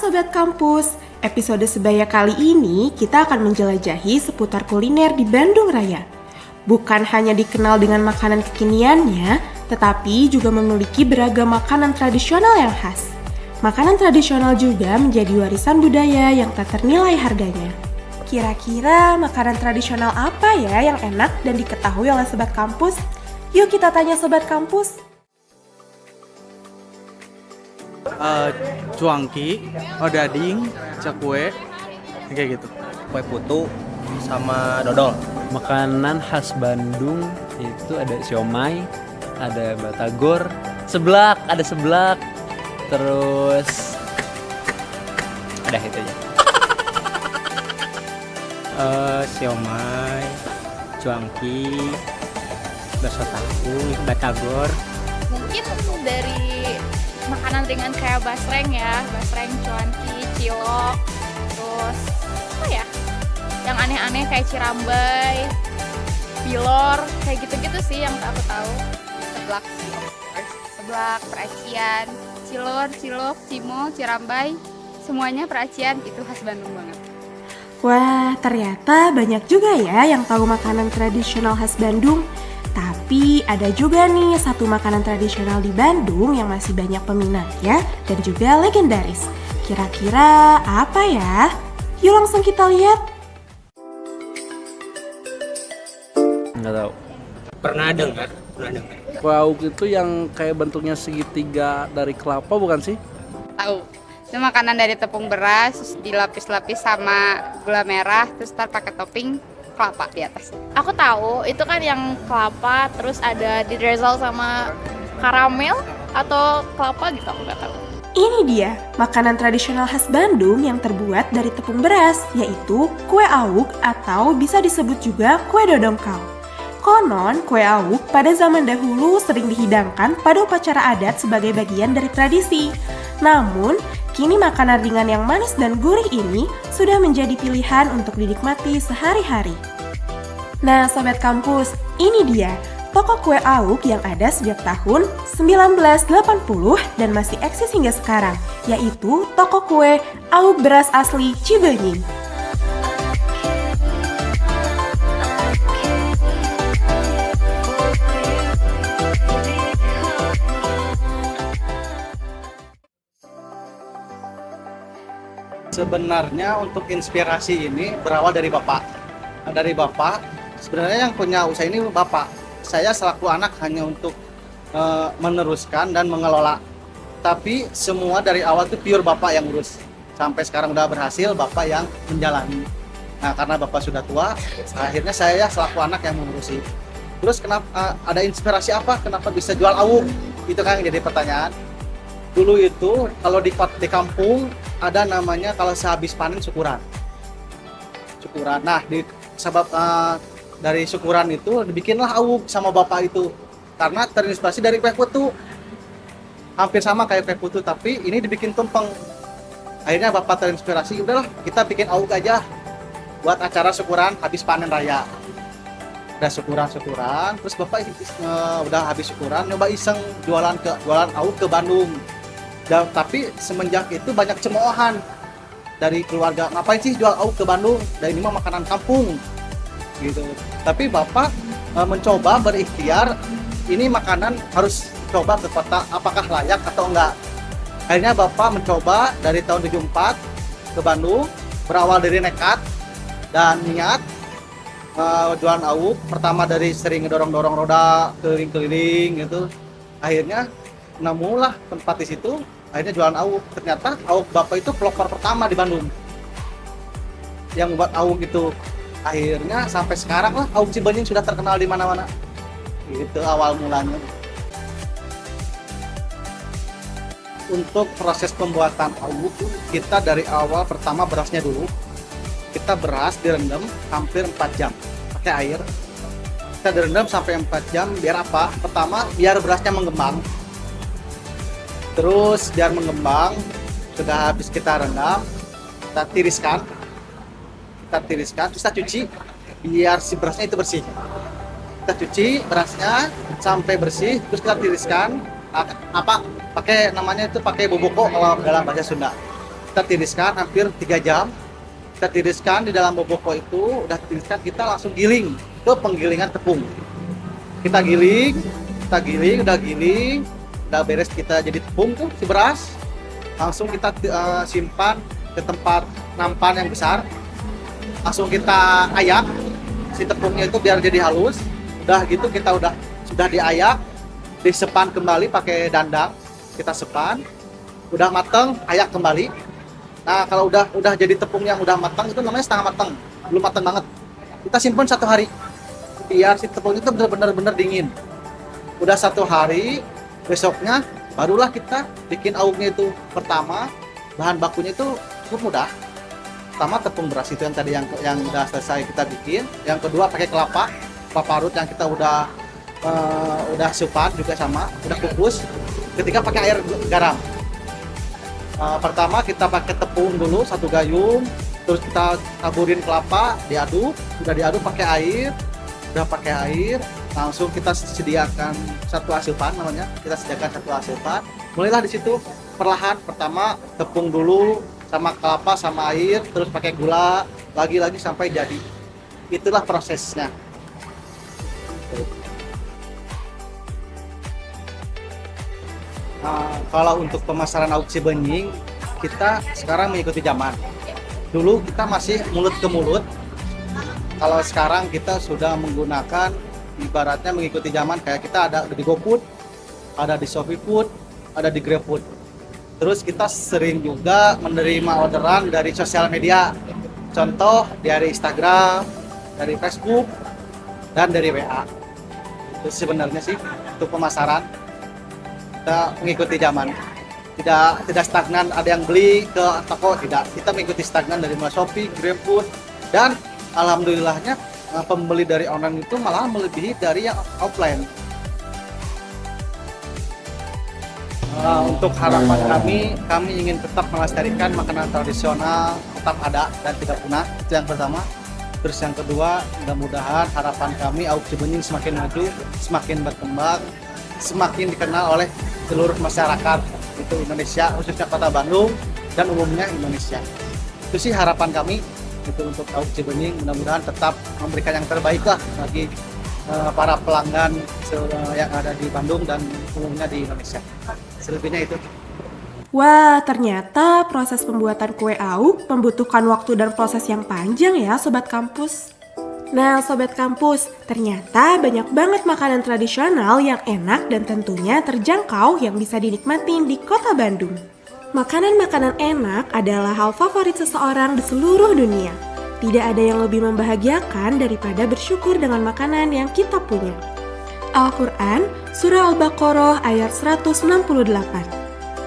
Sobat Kampus, episode sebaya kali ini kita akan menjelajahi seputar kuliner di Bandung Raya. Bukan hanya dikenal dengan makanan kekiniannya, tetapi juga memiliki beragam makanan tradisional yang khas. Makanan tradisional juga menjadi warisan budaya yang tak ternilai harganya. Kira-kira makanan tradisional apa ya yang enak dan diketahui oleh Sobat Kampus? Yuk kita tanya Sobat Kampus. Cuangki, odading, cakwe, kayak gitu. Kue putu sama dodol. Makanan khas Bandung itu ada siomay, ada batagor, ada seblak, terus ada itu aja. Siomay, cuangki, bakso tahu, batagor. Mungkin dari makanan ringan kayak basreng, cuanki, cilok, terus apa ya? Yang aneh-aneh kayak cirambai, pilor, kayak gitu-gitu sih yang aku tahu. Seblak, peracian, cilok, cimol, cirambai, semuanya peracian itu khas Bandung banget. Wah, ternyata banyak juga ya yang tahu makanan tradisional khas Bandung. Tapi ada juga nih satu makanan tradisional di Bandung yang masih banyak peminatnya dan juga legendaris. Kira-kira apa ya? Yuk langsung kita lihat. Nggak tahu. Pernah dengar? Kue auk itu yang kayak bentuknya segitiga dari kelapa bukan sih? Tahu. Itu makanan dari tepung beras, terus dilapis-lapis sama gula merah, terus ntar pakai topping kelapa di atas. Aku tahu, itu kan yang kelapa, terus ada di drizzle sama karamel atau kelapa gitu, aku nggak tahu. Ini dia, makanan tradisional khas Bandung yang terbuat dari tepung beras, yaitu kue auk atau bisa disebut juga kue dodongkal. Konon, kue auk pada zaman dahulu sering dihidangkan pada upacara adat sebagai bagian dari tradisi. Namun, kini makanan ringan yang manis dan gurih ini sudah menjadi pilihan untuk dinikmati sehari-hari. Nah, Sobat Kampus, ini dia toko kue auk yang ada sejak tahun 1980 dan masih eksis hingga sekarang, yaitu toko kue auk beras asli Cibenying. Sebenarnya untuk inspirasi ini berawal dari Bapak. Nah, dari Bapak, sebenarnya yang punya usaha ini Bapak. Saya selaku anak hanya untuk meneruskan dan mengelola. Tapi semua dari awal itu pure Bapak yang urus. Sampai sekarang udah berhasil, Bapak yang menjalani. Nah, karena Bapak sudah tua, akhirnya saya selaku anak yang mengurusi. Terus kenapa ada inspirasi apa? Kenapa bisa jual auk? Itu kan yang jadi pertanyaan. Dulu itu kalau di kampung ada namanya kalau sehabis panen syukuran. Nah, dari syukuran itu dibikinlah auk sama bapak itu. Karena terinspirasi dari kue putu. Hampir sama kayak kue putu tapi ini dibikin tumpeng. Akhirnya bapak terinspirasi, udahlah kita bikin auk aja buat acara syukuran habis panen raya. Udah syukuran, terus bapak udah habis syukuran nyoba iseng jualan auk ke Bandung. Tapi semenjak itu banyak cemoohan dari keluarga, ngapain sih jual auk ke Bandung? Dan ini mah makanan kampung gitu. Tapi bapak mencoba berikhtiar, ini makanan harus coba ke kota, apakah layak atau enggak. Akhirnya bapak mencoba dari tahun 74 ke Bandung, berawal dari nekat dan niat jualan auk. Pertama dari sering ngedorong-dorong roda keliling-keliling gitu. Akhirnya nemulah tempat di situ. Akhirnya jualan auk. Ternyata auk bapak itu pelopor pertama di Bandung yang membuat auk itu. Akhirnya sampai sekarang lah auk Cibenying sudah terkenal di mana-mana. Itu awal mulanya. Untuk proses pembuatan auk kita dari awal pertama berasnya dulu. Kita beras direndam hampir 4 jam pakai air. Kita direndam sampai 4 jam biar apa? Pertama biar berasnya mengembang. Terus biar mengembang, sudah habis kita rendam, kita tiriskan, terus kita cuci biar si berasnya itu bersih. Kita cuci berasnya sampai bersih, terus kita tiriskan, pakai namanya itu pakai bubuk kalau dalam bahasa Sunda. Kita kita tiriskan hampir 3 jam. Kita tiriskan di dalam boboko itu, udah tiriskan kita langsung giling ke penggilingan tepung. Kita giling, udah beres kita jadi tepung tuh si beras. Langsung kita simpan ke tempat nampan yang besar. Langsung kita ayak si tepungnya itu biar jadi halus. Udah gitu kita sudah diayak, disepan kembali pakai dandang. Kita sepan, udah mateng, ayak kembali. Nah kalau udah jadi tepung yang udah matang itu namanya setengah matang, belum matang banget. Kita simpan 1 hari biar si tepung itu benar-benar dingin. Udah 1 hari, besoknya barulah kita bikin awuknya itu. Pertama bahan bakunya itu cukup mudah. Pertama tepung beras itu yang tadi yang udah selesai kita bikin. Yang kedua pakai kelapa parut yang kita udah supan juga sama, udah kukus. Ketiga pakai air garam. Pertama kita pakai tepung dulu 1 gayung, terus kita taburin kelapa, diaduk, udah diaduk pakai air, langsung kita sediakan 1 asupan namanya, kita sediakan 1 asupan. Mulailah di situ perlahan, pertama tepung dulu sama kelapa sama air, terus pakai gula, lagi sampai jadi. Itulah prosesnya. Kalau untuk pemasaran awuk Cibenying, kita sekarang mengikuti zaman. Dulu kita masih mulut ke mulut. Kalau sekarang kita sudah menggunakan ibaratnya mengikuti zaman, kayak kita ada di GoFood, ada di ShopeeFood, ada di GrabFood. Terus kita sering juga menerima orderan dari sosial media. Contoh dari Instagram, dari Facebook, dan dari WA. Itu sebenarnya sih untuk pemasaran. Kita mengikuti zaman, tidak stagnan ada yang beli ke toko, tidak, kita mengikuti stagnan dari mulai Shopee, GrabFood, dan alhamdulillahnya pembeli dari online itu malah melebihi dari yang offline. Untuk harapan kami ingin tetap melestarikan makanan tradisional, tetap ada dan tidak punah, itu yang pertama. Terus yang kedua, mudah-mudahan harapan kami awuk Cibenying semakin maju, semakin berkembang, semakin dikenal oleh seluruh masyarakat itu Indonesia, khususnya Kota Bandung dan umumnya Indonesia. Itu sih harapan kami itu untuk awuk Cibenying, mudah-mudahan tetap memberikan yang terbaik lah bagi para pelanggan yang ada di Bandung dan umumnya di Indonesia. Selebihnya itu. Wah, ternyata proses pembuatan kue awuk membutuhkan waktu dan proses yang panjang ya Sobat Kampus. Nah Sobat Kampus, ternyata banyak banget makanan tradisional yang enak dan tentunya terjangkau yang bisa dinikmatin di Kota Bandung. Makanan-makanan enak adalah hal favorit seseorang di seluruh dunia. Tidak ada yang lebih membahagiakan daripada bersyukur dengan makanan yang kita punya. Al-Quran, Surah Al-Baqarah ayat 168.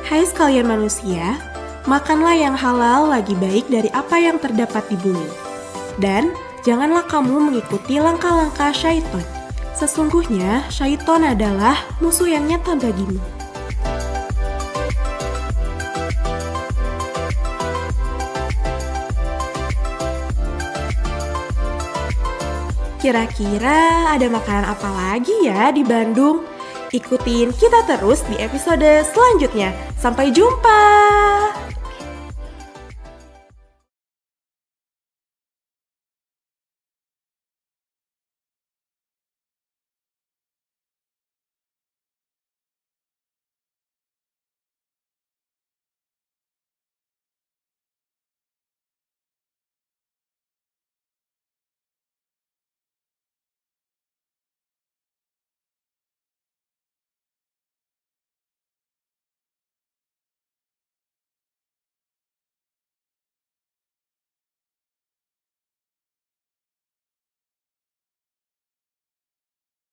Hai sekalian manusia, makanlah yang halal lagi baik dari apa yang terdapat di bumi. Dan janganlah kamu mengikuti langkah-langkah syaitan. Sesungguhnya syaitan adalah musuh yang nyata bagimu. Kira-kira ada makanan apa lagi ya di Bandung? Ikutin kita terus di episode selanjutnya. Sampai jumpa!